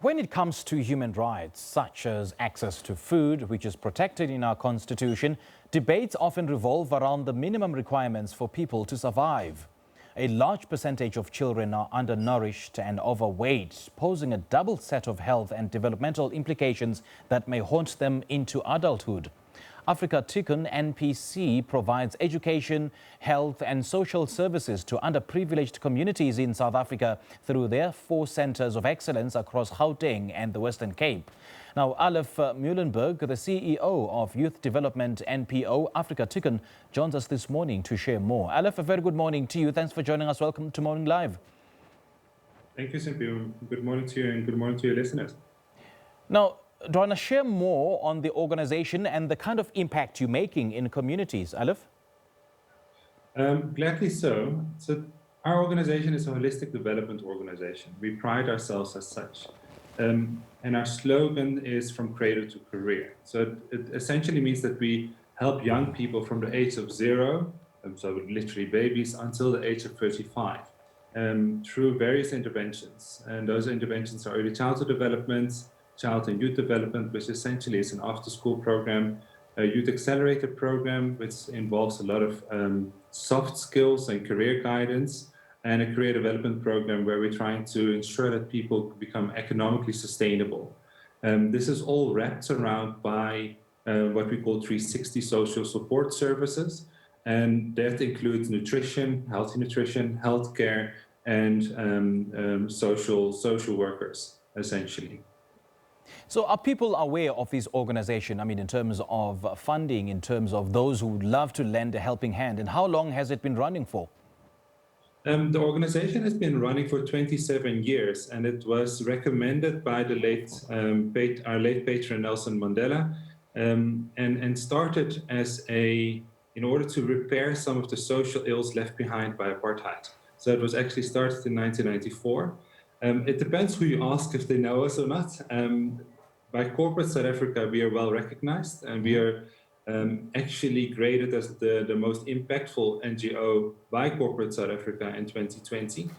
When it comes to human rights, such as access to food, which is protected in our constitution, debates often revolve around the minimum requirements for people to survive. A large percentage of children are undernourished and overweight, posing a double set of health and developmental implications that may haunt them into adulthood. Afrika Tikkun NPC provides education, health and social services to underprivileged communities in South Africa through their 4 centers of excellence across Gauteng and the Western Cape. Now, Alef Meulenberg, the CEO of Youth Development NPO Afrika Tikkun, joins us this morning to share more. Alef, a very good morning to you. Thanks for joining us. Welcome to Morning Live. Thank you, Cynthia. Good morning to you and good morning to your listeners. Now, do you want to share more on the organization and the kind of impact you're making in communities, Alef? Gladly so. So our organization is a holistic development organization. We pride ourselves as such. And our slogan is from cradle to career. So it essentially means that we help young people from the age of 0, so literally babies, until the age of 35, through various interventions. And those interventions are early childhood development, child and youth development, which essentially is an after-school program, a youth accelerator program, which involves a lot of soft skills and career guidance, and a career development program where we're trying to ensure that people become economically sustainable. This is all wrapped around by what we call 360 social support services, and that includes nutrition, healthy nutrition, healthcare, and social workers, essentially. So are people aware of this organization? I mean, in terms of funding, in terms of those who would love to lend a helping hand, and how long has it been running for? The organization has been running for 27 years, and it was recommended by the our late patron Nelson Mandela, and started as in order to repair some of the social ills left behind by apartheid. So it was actually started in 1994. It depends who you ask if they know us or not. By corporate South Africa, we are well recognized, and we are actually graded as the most impactful NGO by corporate South Africa in 2020.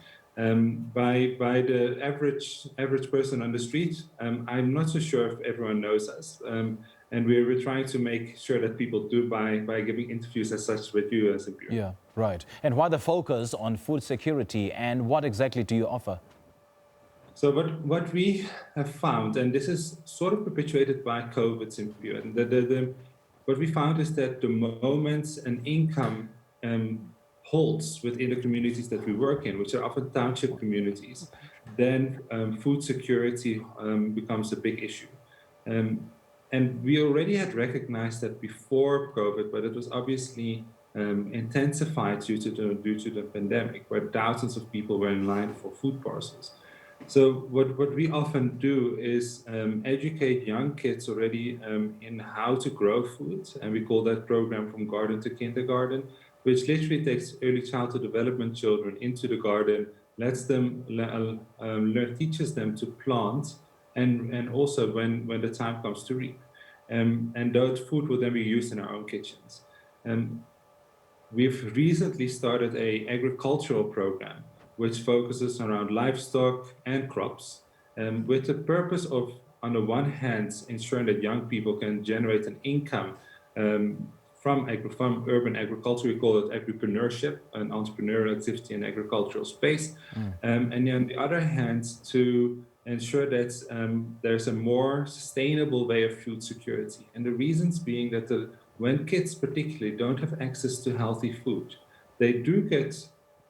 By the average person on the street, I'm not so sure if everyone knows us. And we're trying to make sure that people do by giving interviews as such with you as a bureau. Yeah, right. And why the focus on food security, and what exactly do you offer? So what we have found, and this is sort of perpetuated by COVID, and what we found is that the moment an income holds within the communities that we work in, which are often township communities, then food security becomes a big issue. And we already had recognized that before COVID, but it was obviously intensified due to the pandemic, where thousands of people were in line for food parcels. So what we often do is educate young kids already in how to grow food, and we call that program From Garden to Kindergarten, which literally takes early childhood development children into the garden, teaches them to plant, and also when the time comes to reap. And that food will then be used in our own kitchens. We've recently started an agricultural program which focuses around livestock and crops, with the purpose of, on the one hand, ensuring that young people can generate an income from urban agriculture. We call it agripreneurship, an entrepreneurial activity in agricultural space. And then on the other hand, to ensure that there's a more sustainable way of food security. And the reasons being that when kids particularly don't have access to healthy food, they do get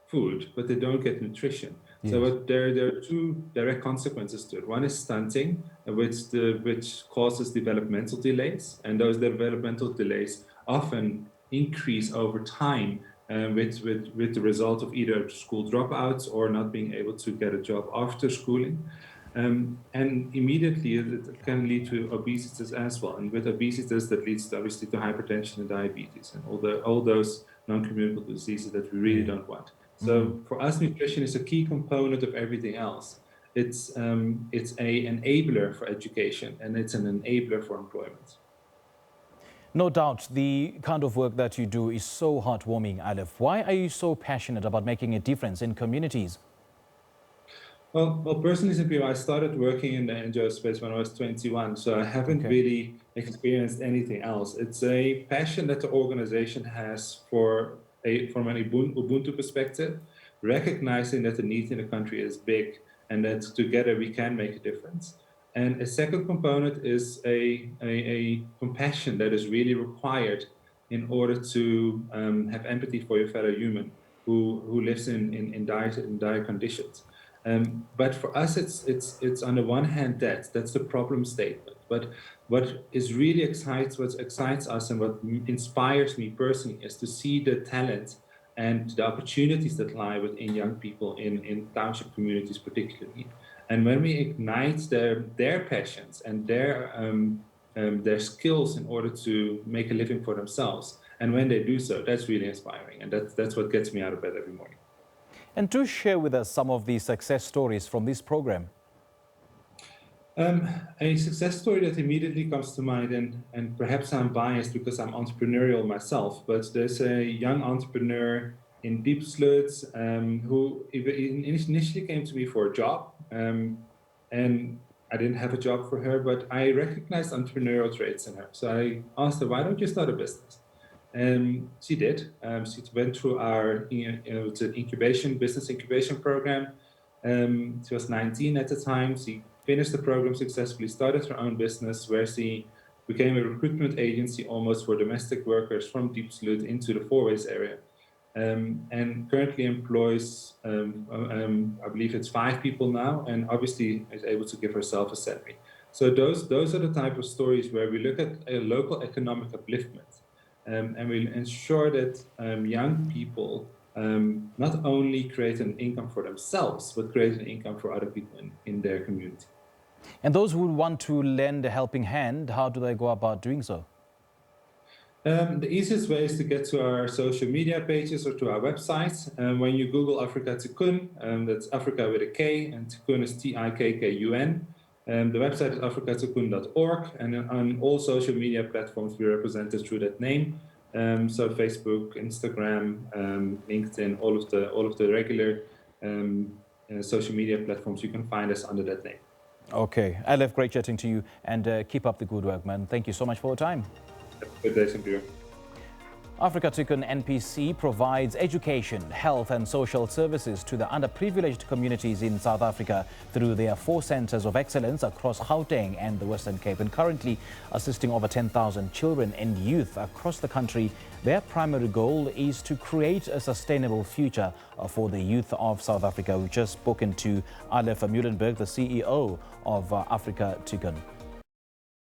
food, but they don't get nutrition. Yes. So there are 2 direct consequences to it. One is stunting, which causes developmental delays, and those developmental delays often increase over time with the result of either school dropouts or not being able to get a job after schooling. And immediately it can lead to obesity as well. And with obesity, that leads obviously to hypertension and diabetes and all those non-communicable diseases that we really don't want. So for us, nutrition is a key component of everything else. It's an enabler for education, and it's an enabler for employment. No doubt, the kind of work that you do is so heartwarming, Alef. Why are you so passionate about making a difference in communities? Well, personally, Cynthia, I started working in the NGO space when I was 21, so I haven't Okay. really experienced anything else. It's a passion that the organization has from an Ubuntu perspective, recognizing that the need in the country is big and that together we can make a difference. And a second component is a compassion that is really required in order to have empathy for your fellow human who lives in dire conditions. But for us, it's on the one hand that's the problem statement. But what excites us and what inspires me personally is to see the talent and the opportunities that lie within young people in township communities, particularly. And when we ignite their passions and their skills in order to make a living for themselves, and when they do so, that's really inspiring, and that's what gets me out of bed every morning. And do share with us some of the success stories from this program. A success story that immediately comes to mind, and perhaps I'm biased because I'm entrepreneurial myself, but there's a young entrepreneur in Diepsloot who initially came to me for a job, and I didn't have a job for her, but I recognized entrepreneurial traits in her. So I asked her, why don't you start a business? And she did. She went through our it's an business incubation program. She was 19 at the time. She finished the program successfully, started her own business where she became a recruitment agency almost for domestic workers from Diepsloot into the Fourways area. And currently employs, I believe it's 5 people now, and obviously is able to give herself a salary. So those are the type of stories where we look at a local economic upliftment. And we ensure that young people not only create an income for themselves, but create an income for other people in their community. And those who want to lend a helping hand, how do they go about doing so? The easiest way is to get to our social media pages or to our website. When you Google Afrika Tikkun, that's Africa with a K, and Tikkun is Tikkun. The website is afrikatikkun.org, and on all social media platforms we're represented through that name. So Facebook, Instagram, LinkedIn, all of the regular social media platforms, you can find us under that name. Okay, Alef, great chatting to you, and keep up the good work, man. Thank you so much for your time. Good day, Cynthia. Afrika Tikkun NPC provides education, health and social services to the underprivileged communities in South Africa through their 4 centers of excellence across Gauteng and the Western Cape, and currently assisting over 10,000 children and youth across the country. Their primary goal is to create a sustainable future for the youth of South Africa. We've just spoken to Alef Meulenberg, the CEO of Afrika Tikkan.